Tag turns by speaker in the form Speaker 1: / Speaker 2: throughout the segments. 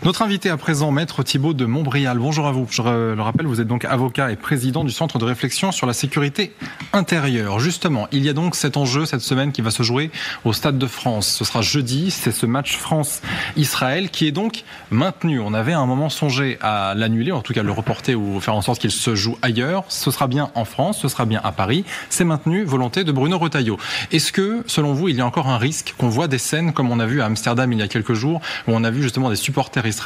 Speaker 1: Notre invité à présent, Maître Thibault de Montbrial. Bonjour à vous. Je le rappelle, vous êtes donc avocat et président du Centre de réflexion sur la sécurité intérieure. Justement, il y a donc cet enjeu cette semaine qui va se jouer au Stade de France. Ce sera jeudi, c'est ce match France-Israël qui est donc maintenu. On avait à un moment songé à l'annuler, en tout cas le reporter ou faire en sorte qu'il se joue ailleurs. Ce sera bien en France, ce sera bien à Paris. C'est maintenu, volonté de Bruno Retailleau. Est-ce que, selon vous, il y a encore un risque qu'on voit des scènes comme on a vu à Amsterdam il y a quelques jours, où on a vu justement des supporters israéliens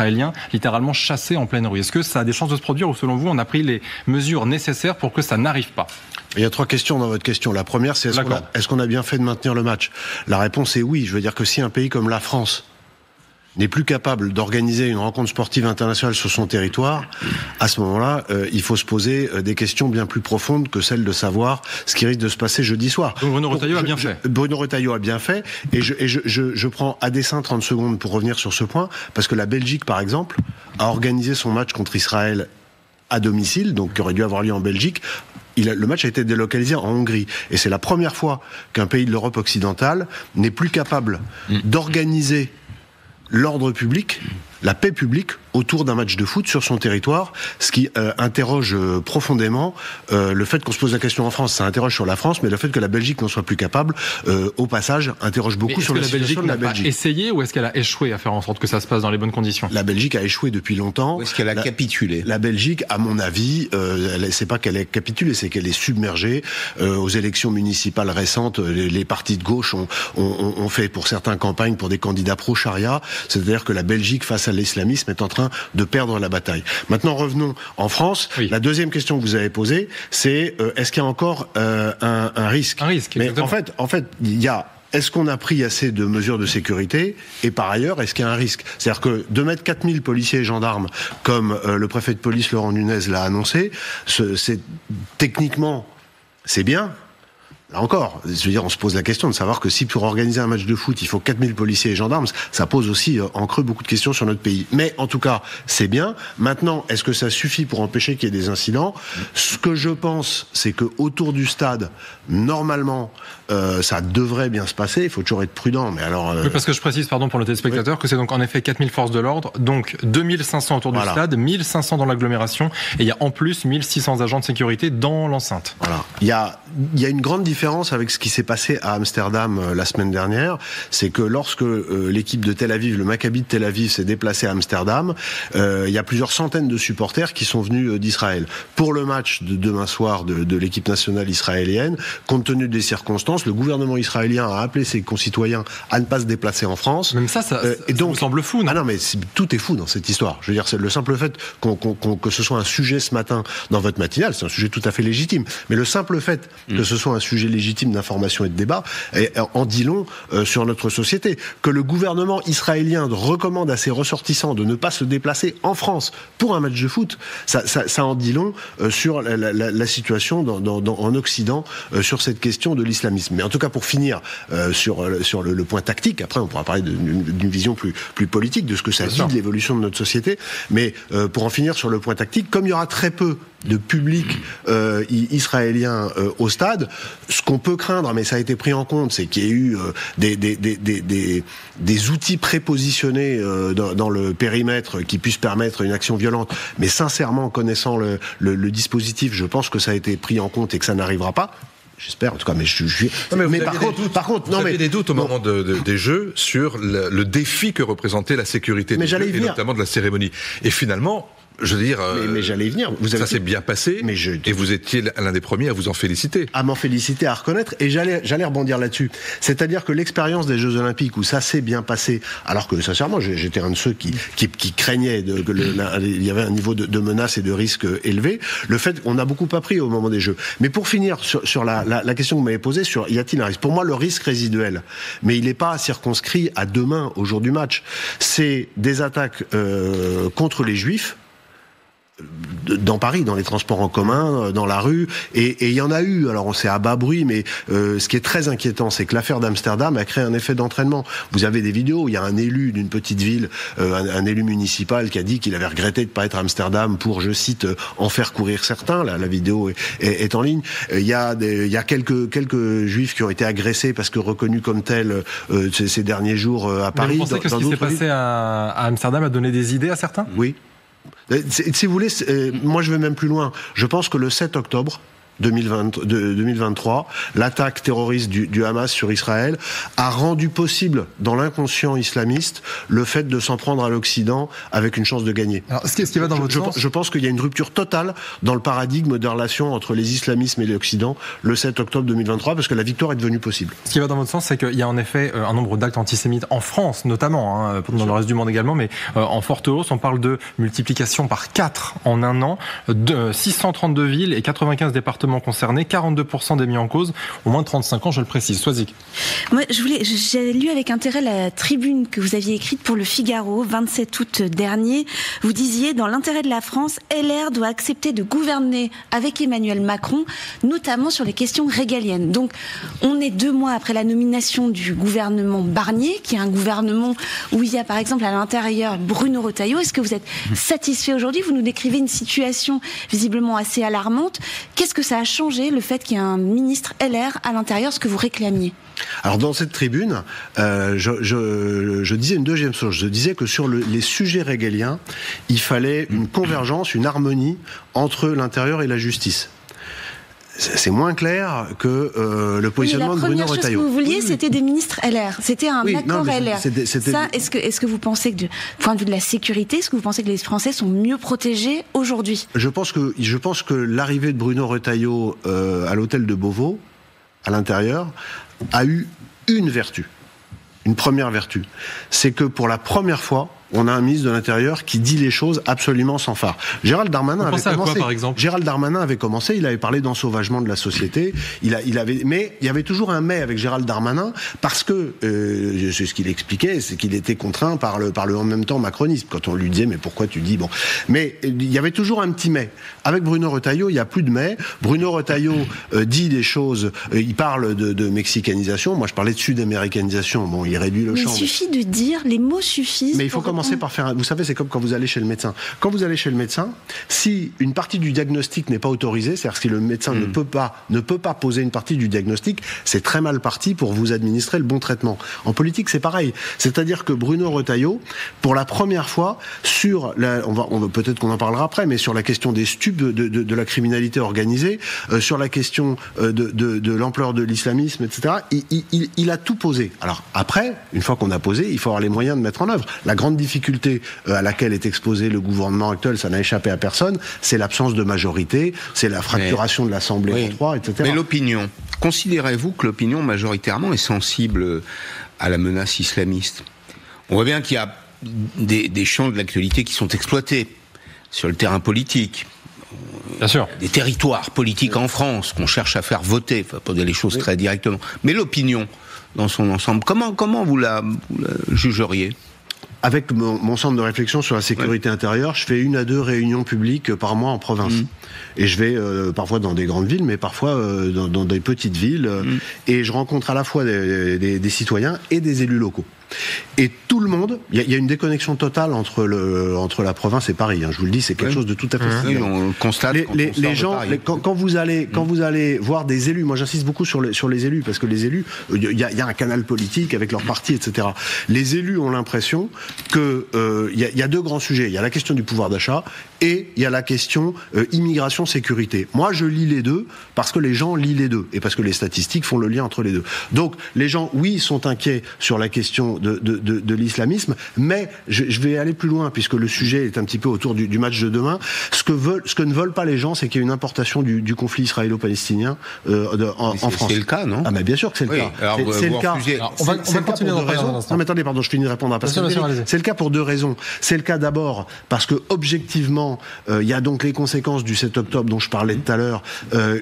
Speaker 1: littéralement chassés en pleine rue? Est-ce que ça a des chances de se produire ou selon vous, on a pris les mesures nécessaires pour que ça n'arrive pas?
Speaker 2: Il y a 3 questions dans votre question. La première, c'est est-ce qu'on a bien fait de maintenir le match? La réponse est oui. Je veux dire que si un pays comme la France n'est plus capable d'organiser une rencontre sportive internationale sur son territoire, à ce moment-là, il faut se poser des questions bien plus profondes que celle de savoir ce qui risque de se passer jeudi soir.
Speaker 1: Donc Bruno Retailleau a bien fait.
Speaker 2: Bruno Retailleau a bien fait, et je prends à dessein 30 secondes pour revenir sur ce point, parce que la Belgique, par exemple, a organisé son match contre Israël à domicile, donc qui aurait dû avoir lieu en Belgique. Le match a été délocalisé en Hongrie. Et c'est la première fois qu'un pays de l'Europe occidentale n'est plus capable d'organiser l'ordre public, la paix publique, autour d'un match de foot sur son territoire, ce qui interroge profondément le fait qu'on se pose la question en France. Ça interroge sur la France, mais le fait que la Belgique n'en soit plus capable, au passage, interroge beaucoup sur la situation de la Belgique.
Speaker 1: Est-ce qu'elle a essayé ou est-ce qu'elle a échoué à faire en sorte que ça se passe dans les bonnes conditions?
Speaker 2: La Belgique a échoué depuis longtemps.
Speaker 3: Ou est-ce qu'elle a capitulé?
Speaker 2: La Belgique, à mon avis, c'est pas qu'elle ait capitulé, c'est qu'elle est submergée. Aux élections municipales récentes, les partis de gauche ont fait pour certains campagnes pour des candidats pro-charia. C'est-à-dire que la Belgique, face à l'islamisme, est en train de perdre la bataille. Maintenant, revenons en France. Oui. La deuxième question que vous avez posée, c'est est-ce qu'il y a encore un risque?
Speaker 1: Un risque,
Speaker 2: mais
Speaker 1: exactement.
Speaker 2: en fait, il y a... Est-ce qu'on a pris assez de mesures de sécurité? Et par ailleurs, est-ce qu'il y a un risque? C'est-à-dire que de mettre 4000 policiers et gendarmes, comme le préfet de police Laurent Nunez l'a annoncé, techniquement, c'est bien. Là encore, je veux dire, on se pose la question de savoir que si pour organiser un match de foot, il faut 4000 policiers et gendarmes, ça pose aussi en creux beaucoup de questions sur notre pays. Mais en tout cas, c'est bien. Maintenant, est-ce que ça suffit pour empêcher qu'il y ait des incidents? Ce que je pense, c'est que autour du stade, normalement, ça devrait bien se passer. Il faut toujours être prudent. Mais alors,
Speaker 1: oui, parce que je précise, pardon pour le téléspectateur, que c'est donc en effet 4000 forces de l'ordre, donc 2500 autour du stade, 1500 dans l'agglomération, et il y a en plus 1600 agents de sécurité dans l'enceinte.
Speaker 2: Voilà. Il y a une grande différence avec ce qui s'est passé à Amsterdam la semaine dernière, c'est que lorsque l'équipe de Tel Aviv, le Maccabi de Tel Aviv, s'est déplacé à Amsterdam, il y a plusieurs centaines de supporters qui sont venus d'Israël. Pour le match de demain soir de l'équipe nationale israélienne, compte tenu des circonstances, le gouvernement israélien a appelé ses concitoyens à ne pas se déplacer en France.
Speaker 1: Même ça et donc, ça me semble fou, non?
Speaker 2: Ah non, mais tout est fou dans cette histoire. Je veux dire, c'est le simple fait que ce soit un sujet ce matin dans votre matinale, c'est un sujet tout à fait légitime. Mais le simple fait que ce soit un sujet légitime d'information et de débat en dit long sur notre société. Que le gouvernement israélien recommande à ses ressortissants de ne pas se déplacer en France pour un match de foot, ça en dit long sur la situation en Occident sur cette question de l'islamisme. Mais en tout cas, pour finir sur le point tactique, après on pourra parler d'une vision plus politique de ce que ça dit de l'évolution de notre société, mais pour en finir sur le point tactique, comme il y aura très peu de public israélien au stade, ce qu'on peut craindre, mais ça a été pris en compte, c'est qu'il y ait eu des outils prépositionnés dans le périmètre qui puissent permettre une action violente. Mais sincèrement, connaissant le dispositif, je pense que ça a été pris en compte et que ça n'arrivera pas. J'espère, en tout cas, mais je suis...
Speaker 3: Mais par contre, vous aviez des doutes au moment des Jeux sur le défi que représentait la sécurité des Jeux, et notamment de la cérémonie. Et finalement... Je veux dire,
Speaker 2: mais j'allais y venir.
Speaker 3: Ça s'est bien passé, et vous étiez l'un des premiers à vous en féliciter.
Speaker 2: À m'en féliciter, à reconnaître, et j'allais rebondir là-dessus. C'est-à-dire que l'expérience des Jeux Olympiques où ça s'est bien passé, alors que sincèrement, j'étais un de ceux qui craignaient il y avait un niveau de menace et de risque élevé. Le fait qu'on a beaucoup appris au moment des Jeux. Mais pour finir sur la question que vous m'avez posée sur y a-t-il un risque? Pour moi, le risque résiduel, mais il n'est pas circonscrit à demain, au jour du match. C'est des attaques contre les Juifs, dans Paris, dans les transports en commun, dans la rue, et il y en a eu. Alors on sait à bas bruit, mais ce qui est très inquiétant, c'est que l'affaire d'Amsterdam a créé un effet d'entraînement. Vous avez des vidéos, il y a un élu d'une petite ville, un élu municipal qui a dit qu'il avait regretté de ne pas être à Amsterdam pour, je cite, en faire courir certains. La vidéo est en ligne. Il y a quelques juifs qui ont été agressés parce que reconnus comme tels ces derniers jours à Paris.
Speaker 1: Mais vous pensez que ce qui s'est passé à Amsterdam a donné des idées à certains ?
Speaker 2: Oui. Si vous voulez, moi je vais même plus loin. Je pense que le 7 octobre 2023, l'attaque terroriste du Hamas sur Israël a rendu possible dans l'inconscient islamiste le fait de s'en prendre à l'Occident avec une chance de gagner.
Speaker 1: Alors, ce qui va dans votre sens,
Speaker 2: je pense qu'il y a une rupture totale dans le paradigme de relation entre les islamismes et l'Occident le 7 octobre 2023 parce que la victoire est devenue possible.
Speaker 1: Ce qui va dans votre sens, c'est qu'il y a en effet un nombre d'actes antisémites en France notamment, dans le reste du monde également, mais en forte hausse. On parle de multiplication par 4 en un an, de 632 villes et 95 départements concernés, 42% des mis en cause, au moins de 35 ans, je le précise. Soisic.
Speaker 4: Moi, j'ai lu avec intérêt la tribune que vous aviez écrite pour Le Figaro, 27 août dernier. Vous disiez, dans l'intérêt de la France, LR doit accepter de gouverner avec Emmanuel Macron, notamment sur les questions régaliennes. Donc, on est 2 mois après la nomination du gouvernement Barnier, qui est un gouvernement où il y a, par exemple, à l'intérieur Bruno Retailleau. Est-ce que vous êtes satisfait aujourd'hui ? Vous nous décrivez une situation visiblement assez alarmante. Qu'est-ce que ça a changé, le fait qu'il y ait un ministre LR à l'intérieur, ce que vous réclamiez ?
Speaker 2: Alors dans cette tribune, je disais une deuxième chose. Je disais que sur les sujets régaliens, il fallait une convergence, une harmonie entre l'intérieur et la justice. C'est moins clair que le positionnement de Bruno Retailleau.
Speaker 4: La première chose que vous vouliez, c'était des ministres LR. C'était un accord LR. Ça, est-ce que vous pensez que, du point de vue de la sécurité, est-ce que vous pensez que les Français sont mieux protégés aujourd'hui ?
Speaker 2: Je pense que l'arrivée de Bruno Retailleau à l'hôtel de Beauvau, à l'intérieur, a eu une vertu. Une première vertu. C'est que pour la première fois, on a un ministre de l'Intérieur qui dit les choses absolument sans phare. Gérald Darmanin avait commencé. Par exemple ? Gérald Darmanin avait commencé, il avait parlé d'ensauvagement de la société. Mais il y avait toujours un mais avec Gérald Darmanin parce que c'est ce qu'il expliquait, c'est qu'il était contraint par le en même temps macronisme. Quand on lui disait mais pourquoi tu dis bon, mais il y avait toujours un petit mais. Avec Bruno Retailleau, il y a plus de mais. Bruno Retailleau dit des choses. Il parle de mexicanisation. Moi, je parlais de sud-américanisation. Bon, il réduit le champ.
Speaker 4: Il suffit de dire, les mots suffisent.
Speaker 2: Mais il faut commencer par faire. Vous savez, c'est comme quand vous allez chez le médecin. Quand vous allez chez le médecin, si une partie du diagnostic n'est pas autorisée, c'est-à-dire si le médecin ne peut pas poser une partie du diagnostic, c'est très mal parti pour vous administrer le bon traitement. En politique, c'est pareil. C'est-à-dire que Bruno Retailleau, pour la première fois, sur on va peut-être qu'on en parlera après, mais sur la question des stupes, de la criminalité organisée, sur la question de l'ampleur de l'islamisme, etc. Il a tout posé. Alors après, une fois qu'on a posé, il faut avoir les moyens de mettre en œuvre. La grande difficulté à laquelle est exposé le gouvernement actuel, ça n'a échappé à personne, c'est l'absence de majorité, c'est la fracturation de l'Assemblée en trois, etc.
Speaker 5: Mais l'opinion, considérez-vous que l'opinion majoritairement est sensible à la menace islamiste ? On voit bien qu'il y a des champs de l'actualité qui sont exploités sur le terrain politique.
Speaker 1: Bien sûr.
Speaker 5: Des territoires politiques en France qu'on cherche à faire voter, pour dire les choses très directement. Mais l'opinion, dans son ensemble, comment vous la jugeriez ?
Speaker 2: Avec mon centre de réflexion sur la sécurité intérieure, je fais 1 à 2 réunions publiques par mois en province. Et je vais parfois dans des grandes villes, mais parfois dans des petites villes. Et je rencontre à la fois des citoyens et des élus locaux. Et tout le monde, il y a une déconnexion totale entre la province et Paris. Je vous le dis, c'est quelque chose de tout à fait
Speaker 5: oui, on le constate.
Speaker 2: Les gens, quand vous allez voir des élus, moi j'insiste beaucoup sur les élus parce que les élus, il y a un canal politique avec leur parti, etc. Les élus ont l'impression que il y a 2 grands sujets. Il y a la question du pouvoir d'achat et il y a la question immigration-sécurité. Moi, je lis les deux parce que les gens lisent les deux et parce que les statistiques font le lien entre les deux. Donc, les gens, oui, sont inquiets sur la question de l'islamisme, mais je vais aller plus loin puisque le sujet est un petit peu autour du match de demain. Ce que ne veulent pas les gens, c'est qu'il y ait une importation du conflit israélo-palestinien en France.
Speaker 5: C'est le cas, non ?
Speaker 2: Ah, mais bien sûr que c'est le cas.
Speaker 5: Alors,
Speaker 2: c'est le cas.
Speaker 1: On va continuer dans 2 raisons.
Speaker 2: Non, mais attendez, pardon, je finis de répondre à Pascal. C'est le cas pour 2 raisons. C'est le cas d'abord parce que objectivement, il y a donc les conséquences du 7 octobre dont je parlais tout à l'heure,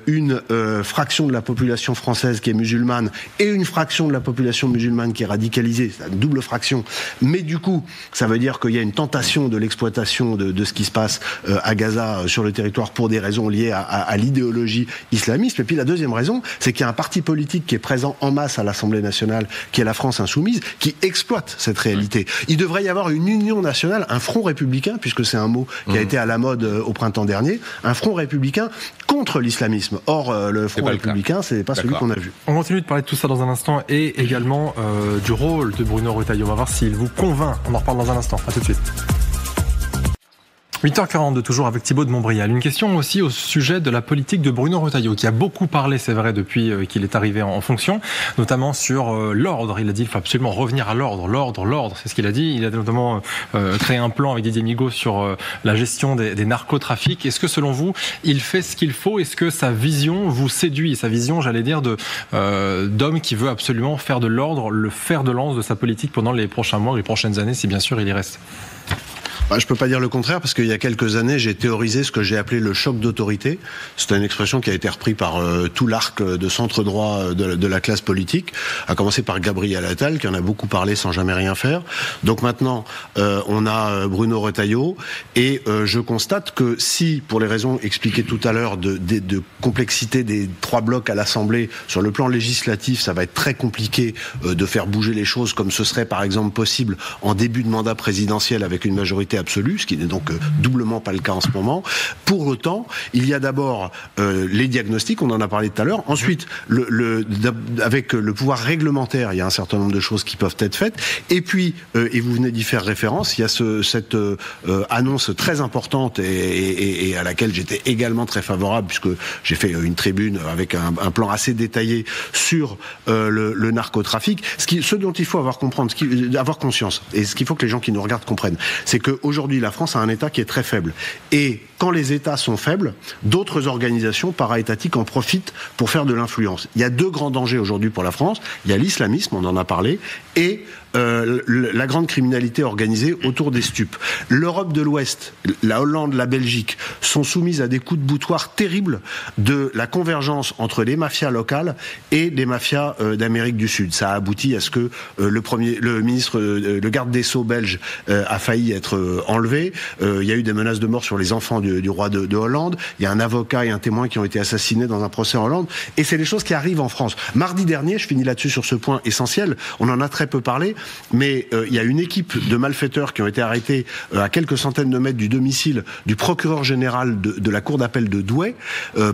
Speaker 2: une fraction de la population française qui est musulmane et une fraction de la population musulmane qui est radicalisée, une double fraction. Mais du coup, ça veut dire qu'il y a une tentation de l'exploitation de ce qui se passe à Gaza sur le territoire pour des raisons liées à l'idéologie islamiste. Et puis la deuxième raison, c'est qu'il y a un parti politique qui est présent en masse à l'Assemblée nationale, qui est la France insoumise, qui exploite cette réalité. Il devrait y avoir une union nationale, un front républicain, puisque c'est un mot qui a été à la mode au printemps dernier, un front républicain contre l'islamisme. Or, le front républicain, c'est pas celui qu'on a vu.
Speaker 1: On continue de parler de tout ça dans un instant et également du rôle de Bruno Retailleau. On va voir s'il vous convainc. On en reparle dans un instant. À tout de suite. 8h42, toujours avec Thibaut de Montbrial. Une question aussi au sujet de la politique de Bruno Retailleau, qui a beaucoup parlé, c'est vrai, depuis qu'il est arrivé en fonction, notamment sur l'ordre. Il a dit qu'il faut absolument revenir à l'ordre, c'est ce qu'il a dit. Il a notamment créé un plan avec Didier Migaud sur la gestion des narcotrafics. Est-ce que, selon vous, il fait ce qu'il faut? Est-ce que sa vision vous séduit? Sa vision, j'allais dire, d'homme qui veut absolument faire de l'ordre, le fer de lance de sa politique pendant les prochains mois, les prochaines années, si bien sûr il y reste?
Speaker 2: Je peux pas dire le contraire, parce qu'il y a quelques années, j'ai théorisé ce que j'ai appelé le choc d'autorité. C'est une expression qui a été reprise par tout l'arc de centre droit de la classe politique, à commencer par Gabriel Attal, qui en a beaucoup parlé sans jamais rien faire. Donc maintenant, on a Bruno Retailleau, et je constate que si, pour les raisons expliquées tout à l'heure, de complexité des 3 blocs à l'Assemblée, sur le plan législatif, ça va être très compliqué de faire bouger les choses comme ce serait par exemple possible en début de mandat présidentiel avec une majorité absolue, ce qui n'est donc doublement pas le cas en ce moment. Pour autant, il y a d'abord les diagnostics, on en a parlé tout à l'heure. Ensuite, avec le pouvoir réglementaire, il y a un certain nombre de choses qui peuvent être faites. Et puis, et vous venez d'y faire référence, il y a cette annonce très importante et à laquelle j'étais également très favorable, puisque j'ai fait une tribune avec un plan assez détaillé sur le narcotrafic. Ce dont il faut avoir conscience, et ce qu'il faut que les gens qui nous regardent comprennent, c'est que aujourd'hui, la France a un État qui est très faible. Et quand les États sont faibles, d'autres organisations para-étatiques en profitent pour faire de l'influence. Il y a 2 grands dangers aujourd'hui pour la France. Il y a l'islamisme, on en a parlé, et la grande criminalité organisée autour des stupes. L'Europe de l'Ouest, la Hollande, la Belgique, sont soumises à des coups de boutoir terribles de la convergence entre les mafias locales et les mafias d'Amérique du Sud. Ça a abouti à ce que le garde des Sceaux belge a failli être enlevé. Il y a eu des menaces de mort sur les enfants du roi de Hollande. Il y a un avocat et un témoin qui ont été assassinés dans un procès en Hollande. Et c'est des choses qui arrivent en France. Mardi dernier, je finis là-dessus sur ce point essentiel, on en a très peu parlé, mais il y a une équipe de malfaiteurs qui ont été arrêtés à quelques centaines de mètres du domicile du procureur général de la cour d'appel de Douai,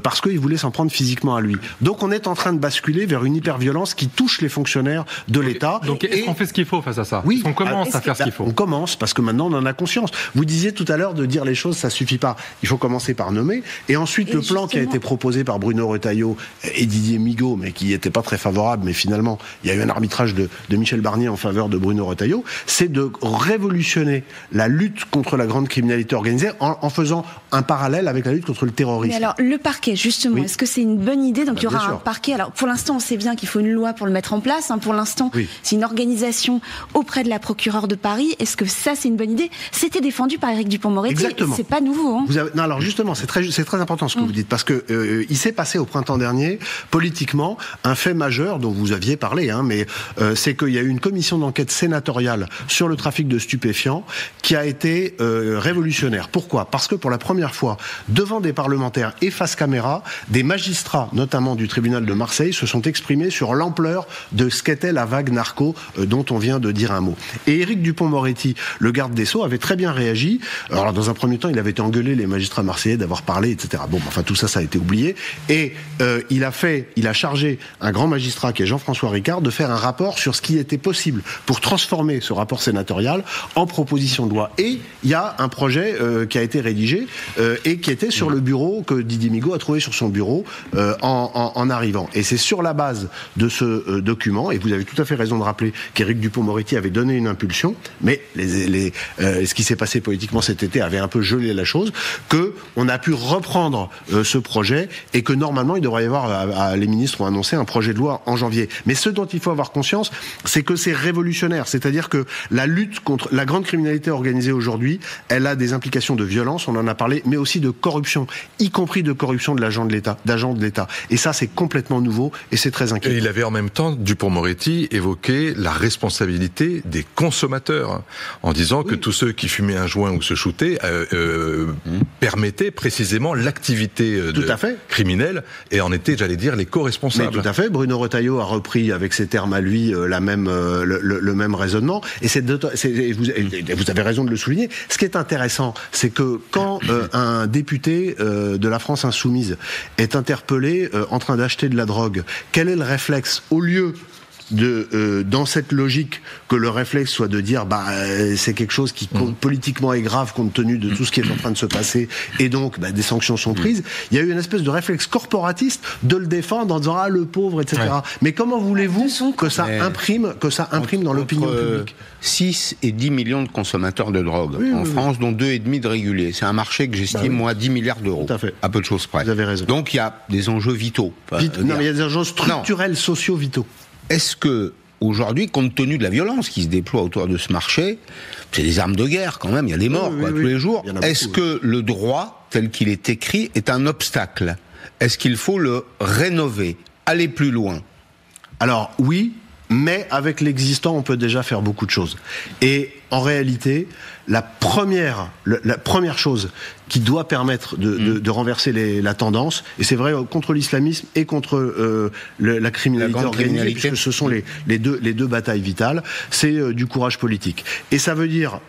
Speaker 2: parce qu'ils voulaient s'en prendre physiquement à lui. Donc on est en train de basculer vers une hyperviolence qui touche les fonctionnaires de l'État.
Speaker 1: Donc est-ce qu'on fait ce qu'il faut face à ça?
Speaker 2: Oui.
Speaker 1: On commence à faire ce qu'il faut.
Speaker 2: On commence, parce que maintenant on en a conscience. Vous disiez tout à l'heure de dire les choses, ça suffit pas. Il faut commencer par nommer. Et ensuite, le plan qui a été proposé par Bruno Retailleau et Didier Migaud, mais qui n'était pas très favorable, mais finalement, il y a eu un arbitrage de Michel Barnier en faveur de Bruno Retailleau, c'est de révolutionner la lutte contre la grande criminalité organisée en faisant un parallèle avec la lutte contre le terrorisme.
Speaker 4: Mais alors, le parquet, justement, est-ce que c'est une bonne idée? Donc, il y aura un parquet. Alors, pour l'instant, on sait bien qu'il faut une loi pour le mettre en place. Pour l'instant, c'est une organisation auprès de la procureure de Paris. Est-ce que ça, c'est une bonne idée? C'était défendu par Éric Dupond-Moretti.
Speaker 2: Exactement.
Speaker 4: C'est pas nouveau.
Speaker 2: Non, alors justement, c'est très important ce que vous dites, parce que il s'est passé au printemps dernier, politiquement, un fait majeur dont vous aviez parlé, mais c'est qu'il y a eu une commission d'enquête sénatoriale sur le trafic de stupéfiants qui a été révolutionnaire. Pourquoi? Parce que pour la première fois, devant des parlementaires et face caméra, des magistrats, notamment du tribunal de Marseille, se sont exprimés sur l'ampleur de ce qu'était la vague narco dont on vient de dire un mot. Et Éric Dupond-Moretti, le garde des Sceaux, avait très bien réagi. Alors, dans un premier temps, il avait été engueulé les magistrats marseillais d'avoir parlé, etc. Bon, enfin, tout ça, ça a été oublié. Et il a chargé un grand magistrat qui est Jean-François Ricard de faire un rapport sur ce qui était possible pour transformer ce rapport sénatorial en proposition de loi. Et il y a un projet qui a été rédigé et qui était sur le bureau que Didier Migaud a trouvé sur son bureau en arrivant. Et c'est sur la base de ce document, et vous avez tout à fait raison de rappeler qu'Éric Dupond-Moretti avait donné une impulsion, mais ce qui s'est passé politiquement cet été avait un peu gelé la chose, que on a pu reprendre ce projet et que normalement il devrait y avoir, les ministres ont annoncé un projet de loi en janvier. Mais ce dont il faut avoir conscience, c'est que c'est révolutionnaire. C'est-à-dire que la lutte contre la grande criminalité organisée aujourd'hui, elle a des implications de violence, on en a parlé, mais aussi de corruption, y compris de corruption de d'agents de l'État. Et ça, c'est complètement nouveau et c'est très inquiétant.
Speaker 3: Et il avait en même temps, Dupond-Moretti, évoqué la responsabilité des consommateurs, en disant que tous ceux qui fumaient un joint ou se shootaient permettaient précisément l'activité criminelle et en étaient, j'allais dire, les co-responsables.
Speaker 2: Mais tout à fait. Bruno Retailleau a repris avec ses termes à lui le même raisonnement. Et vous avez raison de le souligner. Ce qui est intéressant, c'est que quand un député de la France insoumise est interpellé en train d'acheter de la drogue, quel est le réflexe? Au lieu dans cette logique que le réflexe soit de dire c'est quelque chose qui politiquement est grave compte tenu de tout ce qui est en train de se passer et donc des sanctions sont prises, il y a eu une espèce de réflexe corporatiste de le défendre en disant le pauvre, etc. Ouais. Mais comment voulez-vous que ça imprime dans l'opinion publique?
Speaker 5: 6 et 10 millions de consommateurs de drogue en France, dont 2,5 de réguliers. C'est un marché que j'estime, moi, à 10 milliards d'euros.
Speaker 2: Tout à fait.
Speaker 5: À peu de choses près.
Speaker 2: Vous avez raison.
Speaker 5: Donc il y a des enjeux vitaux.
Speaker 2: Non, mais il y a des enjeux structurels, sociaux, vitaux.
Speaker 5: Est-ce que, aujourd'hui, compte tenu de la violence qui se déploie autour de ce marché, c'est des armes de guerre quand même, il y a des morts tous les jours, est-ce que le droit, tel qu'il est écrit, est un obstacle? Est-ce qu'il faut le rénover, aller plus loin?
Speaker 2: Alors oui, mais avec l'existant, on peut déjà faire beaucoup de choses. Et en réalité, la première chose qui doit permettre de renverser la tendance, et c'est vrai contre l'islamisme et contre la criminalité organisée, puisque ce sont les deux batailles vitales, c'est du courage politique. Et ça veut dire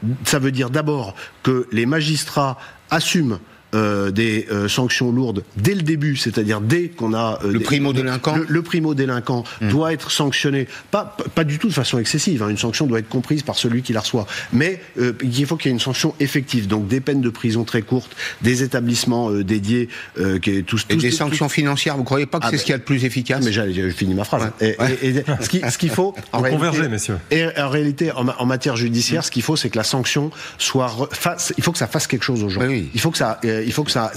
Speaker 2: d'abord que les magistrats assument des sanctions lourdes dès le début, c'est-à-dire dès qu'on a
Speaker 5: le primo-délinquant.
Speaker 2: Le primo-délinquant doit être sanctionné, pas du tout de façon excessive. Une sanction doit être comprise par celui qui la reçoit, mais il faut qu'il y ait une sanction effective. Donc des peines de prison très courtes, des établissements dédiés,
Speaker 5: des sanctions financières. Vous croyez pas que c'est ce qu'il y a de plus efficace?
Speaker 2: Mais j'ai fini ma phrase. Ouais. Et ce qu'il faut, en
Speaker 1: converger, messieurs.
Speaker 2: Et en réalité, en matière judiciaire, ce qu'il faut, c'est que la sanction il faut que ça fasse quelque chose aux gens.
Speaker 5: Oui.
Speaker 2: Il faut que ça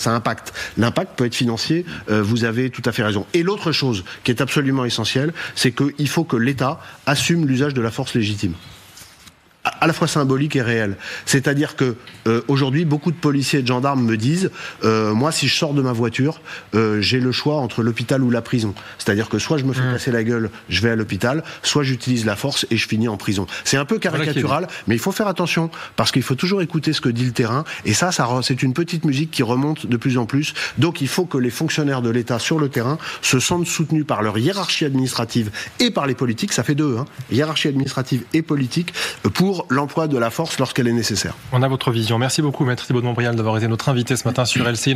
Speaker 2: impacte. L'impact peut être financier, vous avez tout à fait raison. Et l'autre chose qui est absolument essentielle, c'est qu'il faut que l'État assume l'usage de la force légitime. À la fois symbolique et réel. C'est-à-dire que aujourd'hui, beaucoup de policiers et de gendarmes me disent moi, si je sors de ma voiture, j'ai le choix entre l'hôpital ou la prison. C'est-à-dire que soit je me fais casser la gueule, je vais à l'hôpital, soit j'utilise la force et je finis en prison. C'est un peu caricatural, mais il faut faire attention parce qu'il faut toujours écouter ce que dit le terrain. Et ça c'est une petite musique qui remonte de plus en plus. Donc il faut que les fonctionnaires de l'État sur le terrain se sentent soutenus par leur hiérarchie administrative et par les politiques. Ça fait deux, hiérarchie administrative et politique, pour l'emploi de la force lorsqu'elle est nécessaire.
Speaker 1: On a votre vision. Merci beaucoup, Maître Thibault de Montbrial, d'avoir été notre invité ce matin sur LCI.